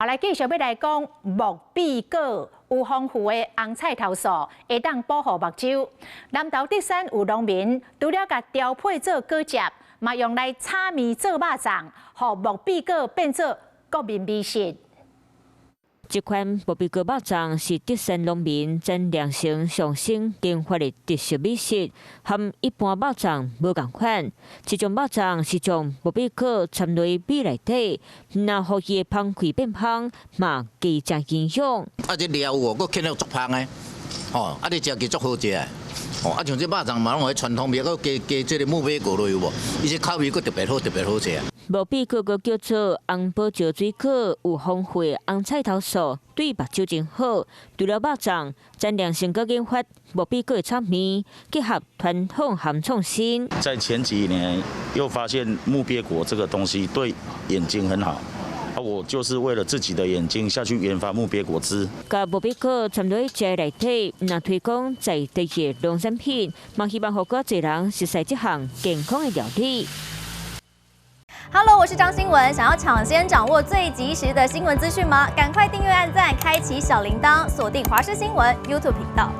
来继续要来讲木比果有丰富的红菜头素，会当保护目睭。南投德山有农民除了甲调配做果汁，嘛用来炒面做肉粽，互木比果变做国民美食。这款木比果肉粽是德山农民真良性上升研发的特色美食，和一般肉粽无同款。这种肉粽是将木比果掺入米内底，那互伊的香气变香，嘛加加营养。啊，这料哦，佮起了足香的，吼，啊，你食起足好食的，吼，啊，像这肉粽嘛，拢传统味，佮加这个木比果落有无？伊这口味佮特别好，特别好食。木比果个叫做红宝石水果，有丰富的红菜头素，对目睭真好。除了肉粽，真良性个研发木比果炒面，结合传统和创新。在前几年又发现木鳖果这个东西对眼睛很好，我就是为了自己的眼睛下去研发木鳖果汁。甲木鳖果掺入食内底，那推广在地的农产品，嘛希望互更多人熟悉这项健康的料理。Hello， 我是张新文。想要抢先掌握最及时的新闻资讯吗？赶快订阅、按赞、开启小铃铛，锁定华视新闻 YouTube 频道。